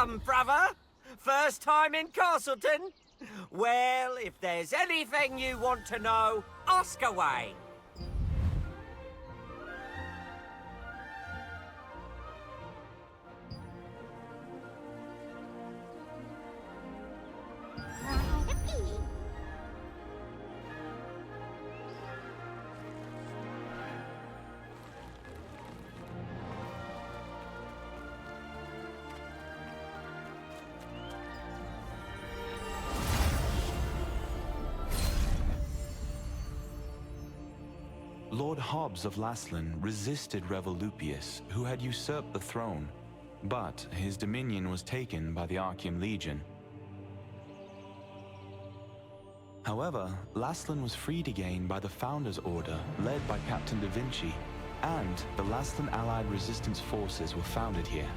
Welcome, brother! First time in Castleton? Well, if there's anything you want to know, ask away. Lord Hobbs of Laslan resisted Revolupius, who had usurped the throne, but his dominion was taken by the Archeum Legion. However, Laslan was freed again by the Founders Order, led by Captain Da Vinci, and the Laslan Allied Resistance Forces were founded here.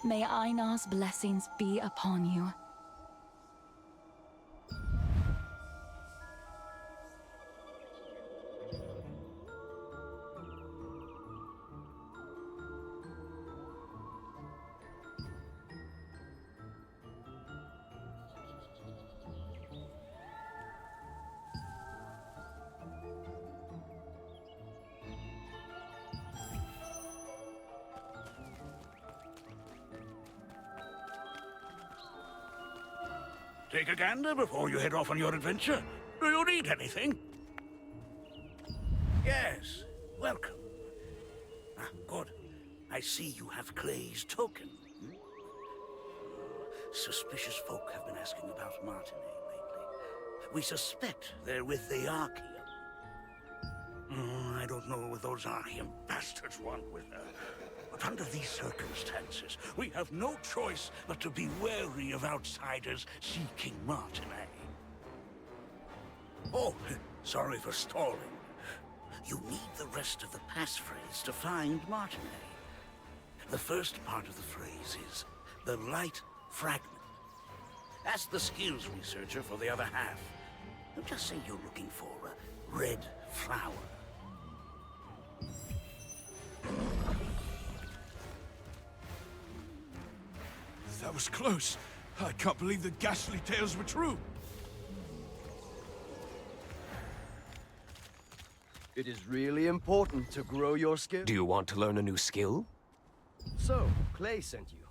May Einar's blessings be upon you. Take a gander before you head off on your adventure. Do you need anything? Yes, welcome. Ah, good. I see you have Clay's token. Suspicious folk have been asking about Martinet lately. We suspect they're with the Archeum. I don't know what those Archeum bastards want with her. But under these circumstances, we have no choice but to be wary of outsiders seeking Martinet. Oh, sorry for stalling. You need the rest of the passphrase to find Martinet. The first part of the phrase is the light fragment. Ask the skills researcher for the other half. Just say you're looking for a red flower. That was close. I can't believe the ghastly tales were true. It is really important to grow your skill. Do you want to learn a new skill? So, Clay sent you.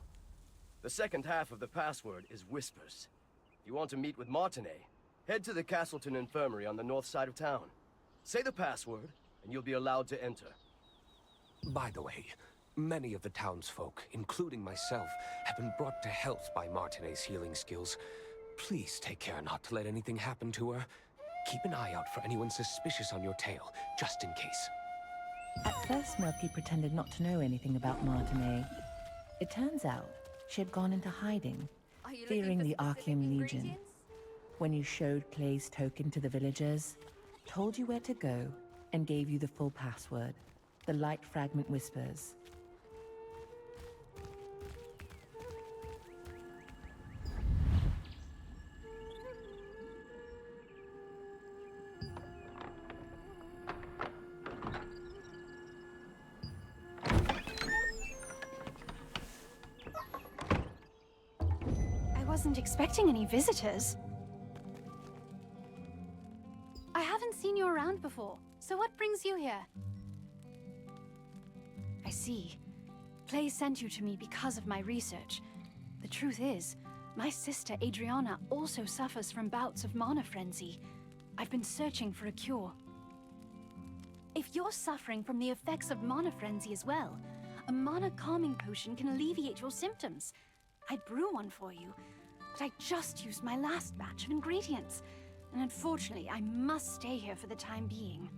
The second half of the password is Whispers. If you want to meet with Martinet, head to the Castleton Infirmary on the north side of town. Say the password, and you'll be allowed to enter. By the way, many of the townsfolk, including myself, have been brought to health by Martinet's healing skills. Please take care not to let anything happen to her. Keep an eye out for anyone suspicious on your tail, just in case. At first, Milky pretended not to know anything about Martinet. It turns out she had gone into hiding, fearing the Archeum Legion. When you showed Clay's token to the villagers, told you where to go, and gave you the full password, the light fragment Whispers. I wasn't expecting any visitors. I haven't seen you around before, so what brings you here? I see. Clay sent you to me because of my research. The truth is, my sister Adriana also suffers from bouts of mana frenzy. I've been searching for a cure. If you're suffering from the effects of mana frenzy as well, a mana calming potion can alleviate your symptoms. I'd brew one for you, but I just used my last batch of ingredients, and unfortunately, I must stay here for the time being.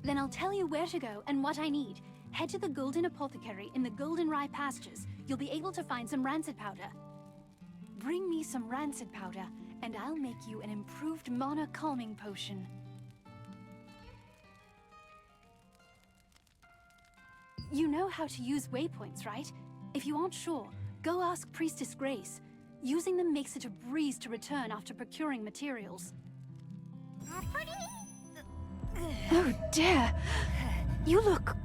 Then I'll tell you where to go and what I need. Head to the Golden Apothecary in the Golden Rye pastures. You'll be able to find some rancid powder. Bring me some rancid powder, and I'll make you an improved mana calming potion. You know how to use waypoints, right? If you aren't sure, Go ask Priestess Grace. Using them makes it a breeze to return after procuring materials. Oh dear! You look...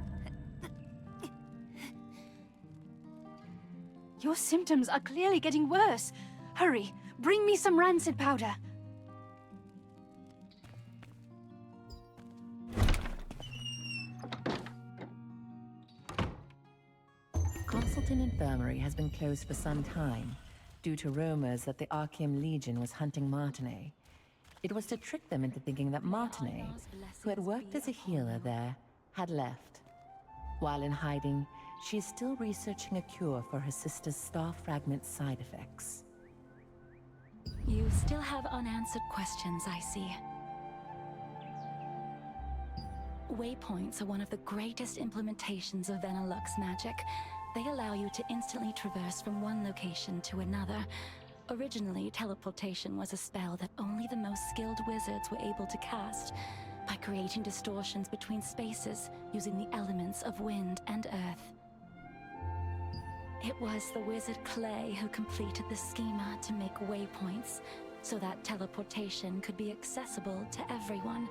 Your symptoms are clearly getting worse. Hurry, bring me some rancid powder. Castleton Infirmary has been closed for some time, due to rumors that the Archeum Legion was hunting Martinet. It was to trick them into thinking that Martinet, who had worked as a healer there, had left. While in hiding, she is still researching a cure for her sister's star fragment side effects. You still have unanswered questions, I see. Waypoints are one of the greatest implementations of Venilux magic. They allow you to instantly traverse from one location to another. Originally, teleportation was a spell that only the most skilled wizards were able to cast, by creating distortions between spaces using the elements of wind and earth. It was the wizard Clay who completed the schema to make waypoints, so that teleportation could be accessible to everyone.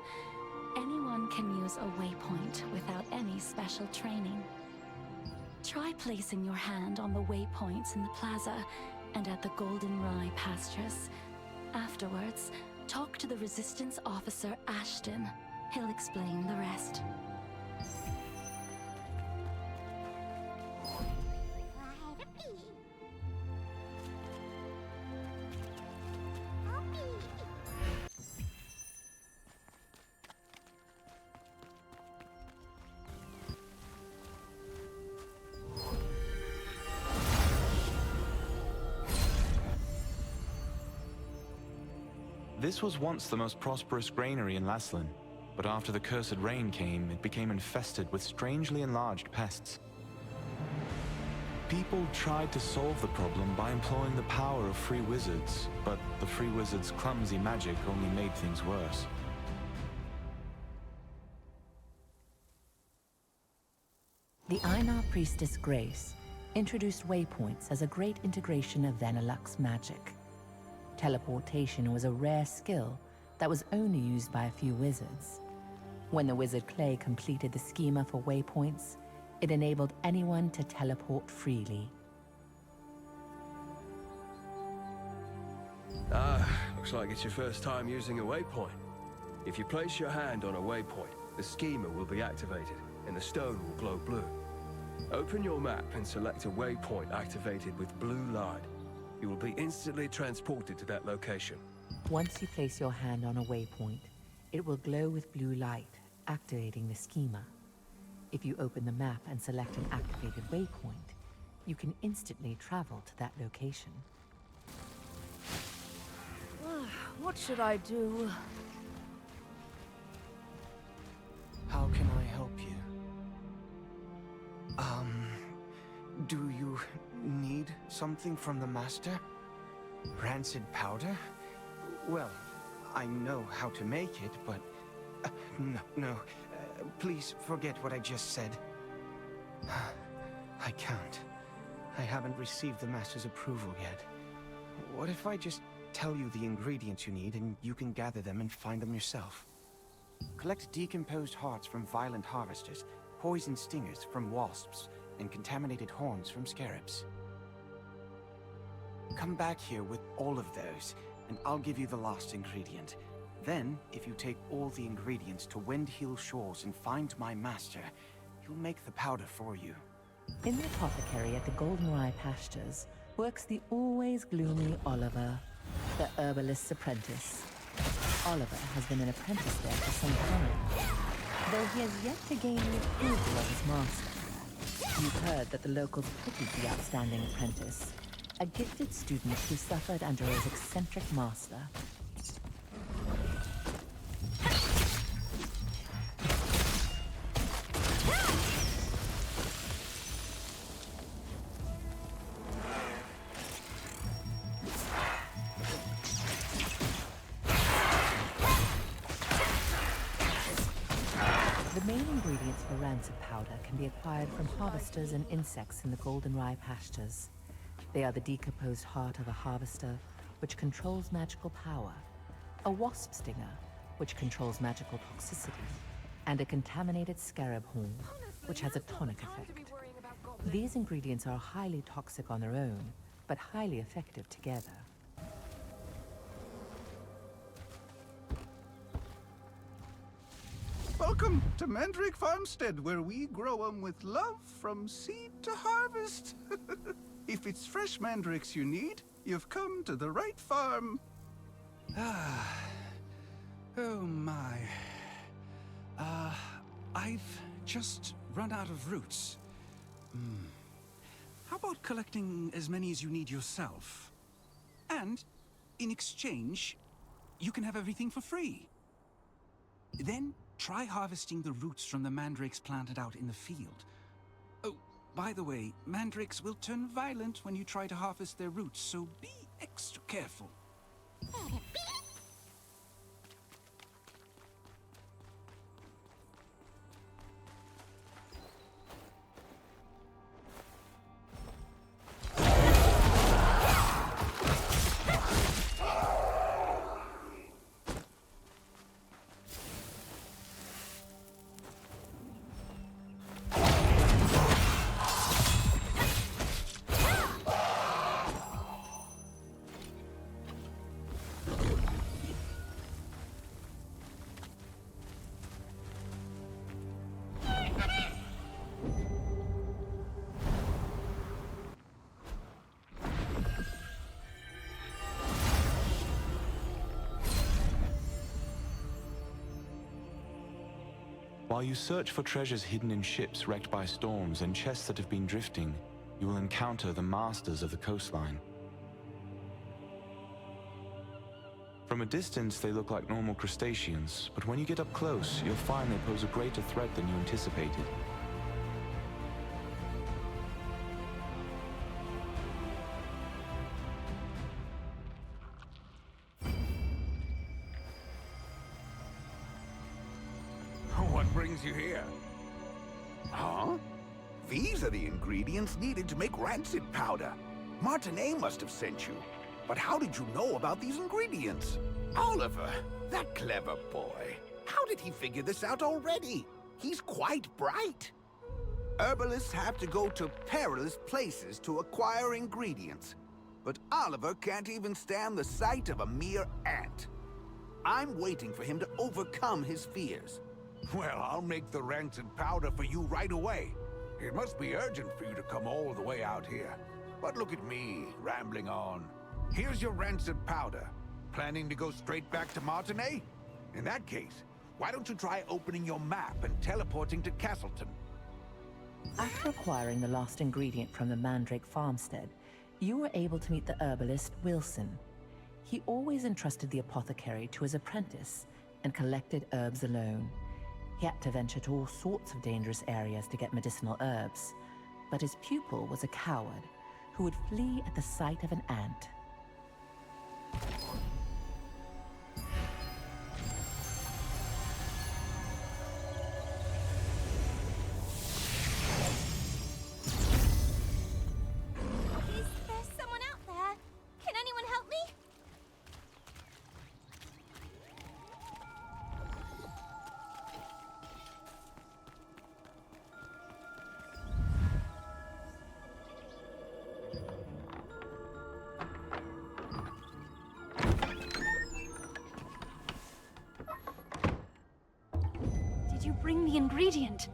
Anyone can use a waypoint without any special training. Try placing your hand on the waypoints in the plaza and at the Golden Rye pastures. Afterwards, talk to the Resistance officer Ashton. He'll explain the rest. This was once the most prosperous granary in Laslin, but after the cursed rain came, it became infested with strangely enlarged pests. People tried to solve the problem by employing the power of free wizards, but the free wizards' clumsy magic only made things worse. The Einar priestess Grace introduced waypoints as a great integration of Venilux magic. Teleportation was a rare skill that was only used by a few wizards. When the wizard Clay completed the schema for waypoints, it enabled anyone to teleport freely. Looks like it's your first time using a waypoint. If you place your hand on a waypoint, the schema will be activated, and the stone will glow blue. Open your map and select a waypoint activated with blue light. You will be instantly transported to that location. Once you place your hand on a waypoint, it will glow with blue light, activating the schema. If you open the map and select an activated waypoint, you can instantly travel to that location. What should I do? How can I help you? Do you need something from the Master? Rancid powder? Well, I know how to make it, but... No. Please forget what I just said. I can't. I haven't received the Master's approval yet. What if I just tell you the ingredients you need and you can gather them and find them yourself? Collect decomposed hearts from violent harvesters, poison stingers from wasps, and contaminated horns from scarabs. Come back here with all of those, and I'll give you the last ingredient. Then, if you take all the ingredients to Windhill Shores and find my master, he'll make the powder for you. In the apothecary at the Golden Rye pastures works the always gloomy Oliver, the herbalist's apprentice. Oliver has been an apprentice there for some time, though he has yet to gain the approval of his master. You've heard that the locals pitied the outstanding apprentice, a gifted student who suffered under his eccentric master. The main ingredients for rancid powder can be acquired from harvesters and insects in the Golden Rye pastures. They are the decomposed heart of a harvester, which controls magical power, a wasp stinger, which controls magical toxicity, and a contaminated scarab horn, which has a tonic effect. These ingredients are highly toxic on their own, but highly effective together. Welcome to Mandrake Farmstead, where we grow 'em with love from seed to harvest. If it's fresh mandrakes you need, you've come to the right farm. Oh my. I've just run out of roots. How about collecting as many as you need yourself? And, in exchange, you can have everything for free. Then, try harvesting the roots from the mandrakes planted out in the field. Oh, by the way, mandrakes will turn violent when you try to harvest their roots, so be extra careful. While you search for treasures hidden in ships wrecked by storms and chests that have been drifting, you will encounter the masters of the coastline. From a distance, they look like normal crustaceans, but when you get up close, you'll find they pose a greater threat than you anticipated. What brings you here? Huh? These are the ingredients needed to make rancid powder. Martinet must have sent you. But how did you know about these ingredients? Oliver, that clever boy. How did he figure this out already? He's quite bright. Herbalists have to go to perilous places to acquire ingredients. But Oliver can't even stand the sight of a mere ant. I'm waiting for him to overcome his fears. Well, I'll make the rancid powder for you right away. It must be urgent for you to come all the way out here. But look at me, rambling on. Here's your rancid powder. Planning to go straight back to Martinet? In that case, why don't you try opening your map and teleporting to Castleton? After acquiring the lost ingredient from the Mandrake farmstead, you were able to meet the herbalist Wilson. He always entrusted the apothecary to his apprentice and collected herbs alone. He had to venture to all sorts of dangerous areas to get medicinal herbs, but his pupil was a coward who would flee at the sight of an ant. Is there someone out there? Can anyone help me? Did you bring the ingredient?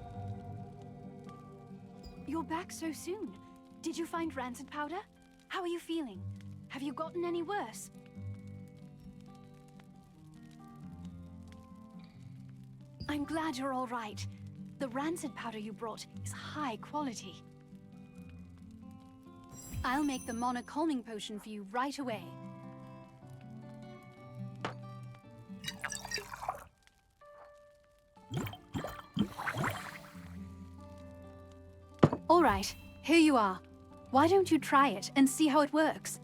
You're back so soon. Did you find rancid powder? How are you feeling? Have you gotten any worse? I'm glad you're all right. The rancid powder you brought is high quality. I'll make the Mana calming potion for you right away. All right, here you are. Why don't you try it and see how it works?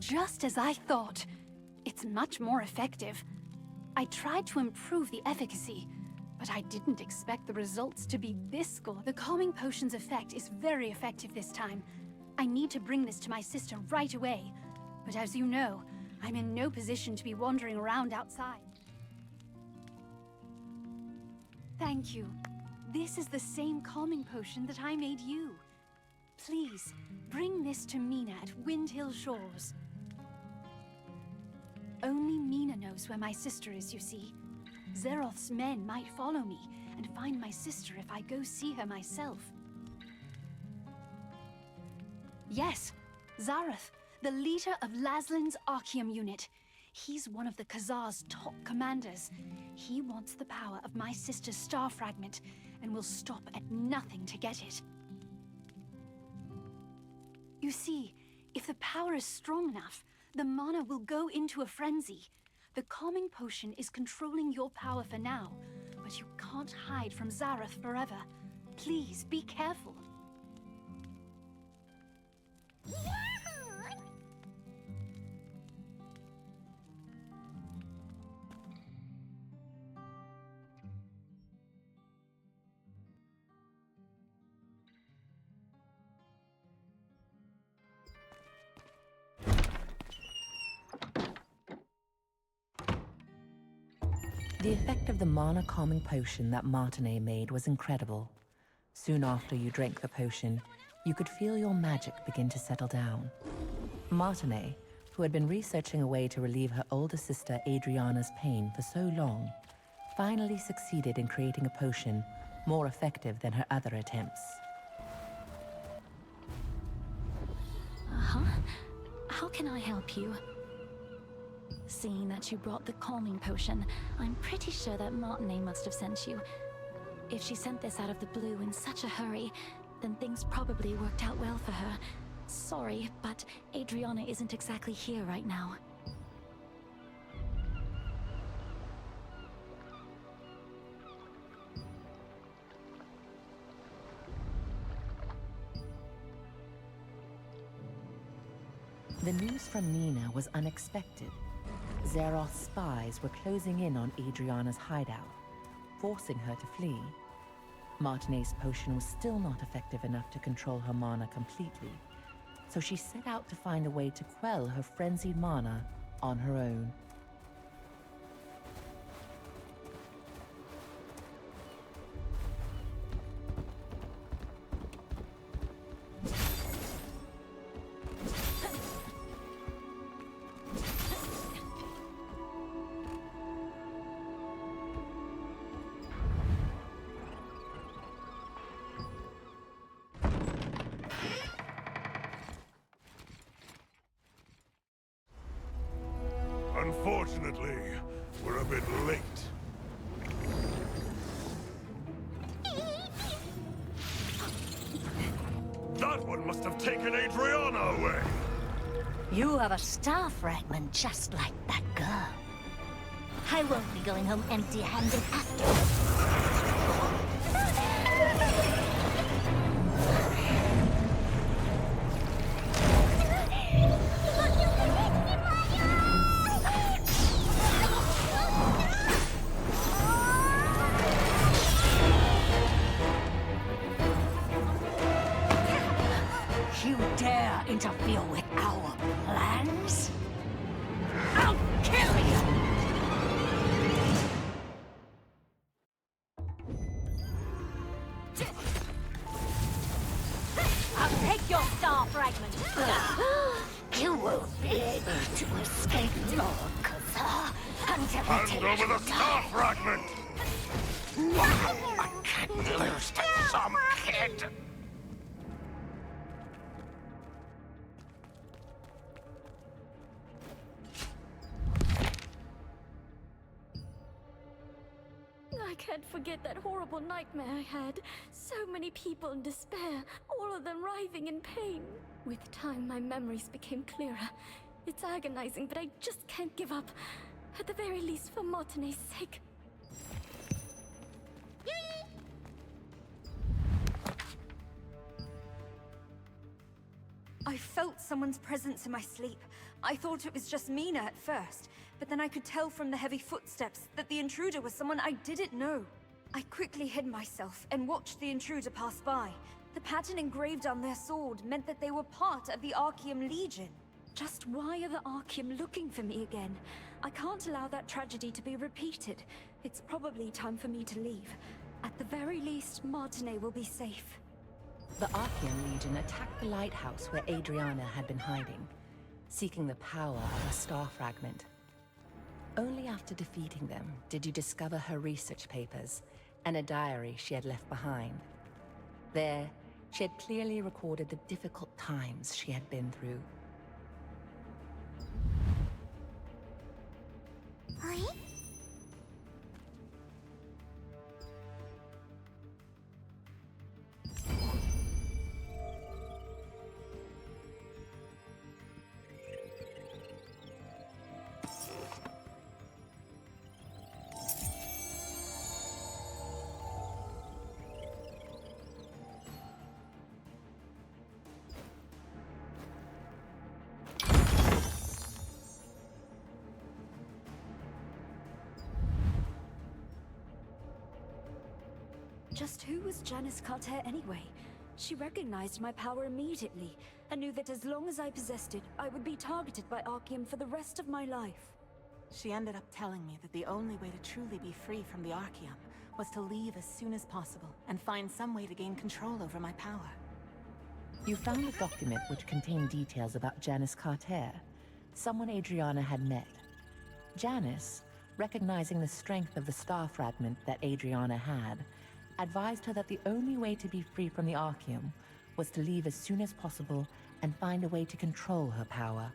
Just as I thought. It's much more effective. I tried to improve the efficacy, but I didn't expect the results to be this good. The calming potion's effect is very effective this time. I need to bring this to my sister right away. But as you know, I'm in no position to be wandering around outside. Thank you. This is the same calming potion that I made you. Please, bring this to Mina at Windhill Shores. Only Mina knows where my sister is, you see. Zeroth's men might follow me and find my sister if I go see her myself. Yes, Zareth, the leader of Laslin's Archeum unit. He's one of the Khazar's top commanders. He wants the power of my sister's star fragment and will stop at nothing to get it. You see, if the power is strong enough, the mana will go into a frenzy. The calming potion is controlling your power for now, but you can't hide from Zareth forever. Please, be careful. The effect of the mana calming potion that Martinet made was incredible. Soon after you drank the potion, you could feel your magic begin to settle down. Martinet, who had been researching a way to relieve her older sister Adriana's pain for so long, finally succeeded in creating a potion more effective than her other attempts. Uh-huh. How can I help you? Seeing that you brought the calming potion, I'm pretty sure that Martinet must have sent you. If she sent this out of the blue in such a hurry, then things probably worked out well for her. Sorry, but Adriana isn't exactly here right now. The news from Nina was unexpected. Zeroth's spies were closing in on Adriana's hideout, forcing her to flee. Martinet's potion was still not effective enough to control her mana completely, so she set out to find a way to quell her frenzied mana on her own. Unfortunately, we're a bit late. That one must have taken Adriana away! You have a star fragment just like that girl. I won't be going home empty-handed after all. You dare interfere with our plans? I'll kill you! I'll take your star fragment! You won't be able to escape Lord Khazar until we take Hand over the star fragment! I can't lose to some kid! I can't forget that horrible nightmare I had. So many people in despair, all of them writhing in pain. With time, my memories became clearer. It's agonizing, but I just can't give up. At the very least, for Martinet's sake. I felt someone's presence in my sleep. I thought it was just Mina at first, but then I could tell from the heavy footsteps that the intruder was someone I didn't know. I quickly hid myself and watched the intruder pass by. The pattern engraved on their sword meant that they were part of the Archeum Legion. Just why are the Archeum looking for me again? I can't allow that tragedy to be repeated. It's probably time for me to leave. At the very least, Martinet will be safe. The Archeum Legion attacked the lighthouse where Adriana had been hiding, seeking the power of a star fragment. Only after defeating them did you discover her research papers and a diary she had left behind. There, she had clearly recorded the difficult times she had been through. Just who was Janice Carter anyway? She recognized my power immediately, and knew that as long as I possessed it, I would be targeted by Archeum for the rest of my life. She ended up telling me that the only way to truly be free from the Archeum was to leave as soon as possible, and find some way to gain control over my power. You found a document which contained details about Janice Carter, someone Adriana had met. Janice, recognizing the strength of the star fragment that Adriana had, advised her that the only way to be free from the Archeum was to leave as soon as possible and find a way to control her power.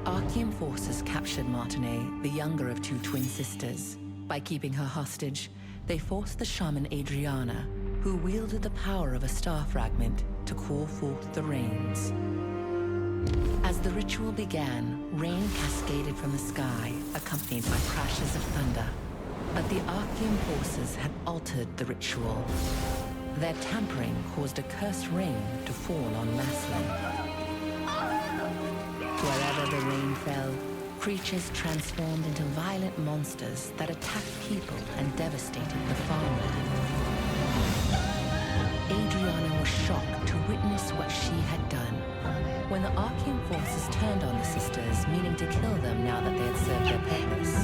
Archeum forces captured Martinet, the younger of two twin sisters. By keeping her hostage, they forced the shaman Adriana, who wielded the power of a star fragment, to call forth the rains. As the ritual began, rain cascaded from the sky, accompanied by crashes of thunder. But the Archeum forces had altered the ritual. Their tampering caused a cursed rain to fall on Laslin. Wherever the rain fell, creatures transformed into violent monsters that attacked people and devastated the farmland. Adriana was shocked to witness what she had done. When the Archeum forces turned on the sisters, meaning to kill them now that they had served their purpose.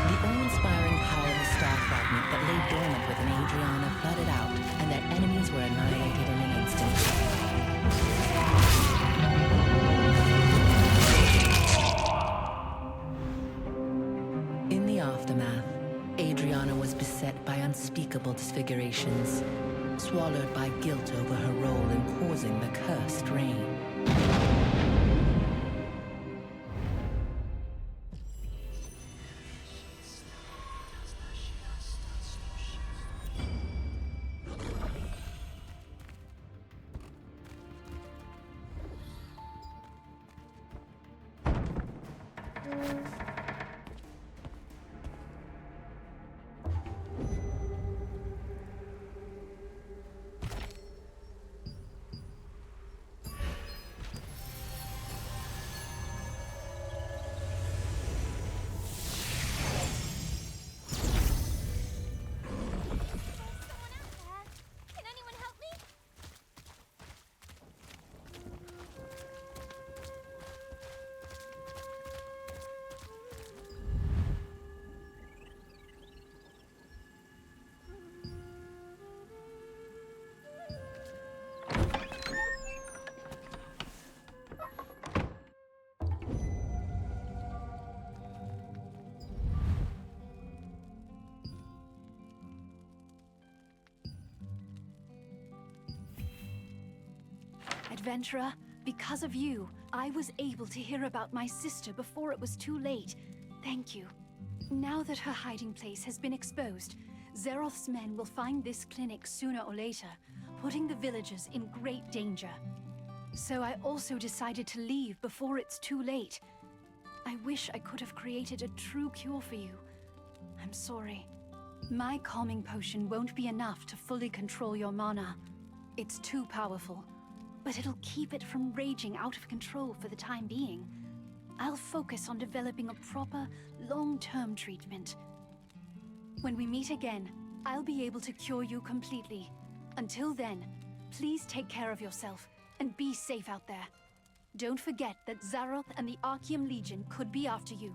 The awe-inspiring power of the star fragment that lay dormant within Adriana flooded out, and their enemies were annihilated in an instant. In the aftermath, Adriana was beset by unspeakable disfigurations, swallowed by guilt over her role in causing the cursed rain. Adventurer, Because of you, I was able to hear about my sister before it was too late. Thank you. Now that her hiding place has been exposed, Zeroth's men will find this clinic sooner or later, putting the villagers in great danger. So I also decided to leave before it's too late. I wish I could have created a true cure for you. I'm sorry. My calming potion won't be enough to fully control your mana. It's too powerful, but it'll keep it from raging out of control for the time being. I'll focus on developing a proper, long-term treatment. When we meet again, I'll be able to cure you completely. Until then, please take care of yourself and be safe out there. Don't forget that Zaroth and the Archeum Legion could be after you.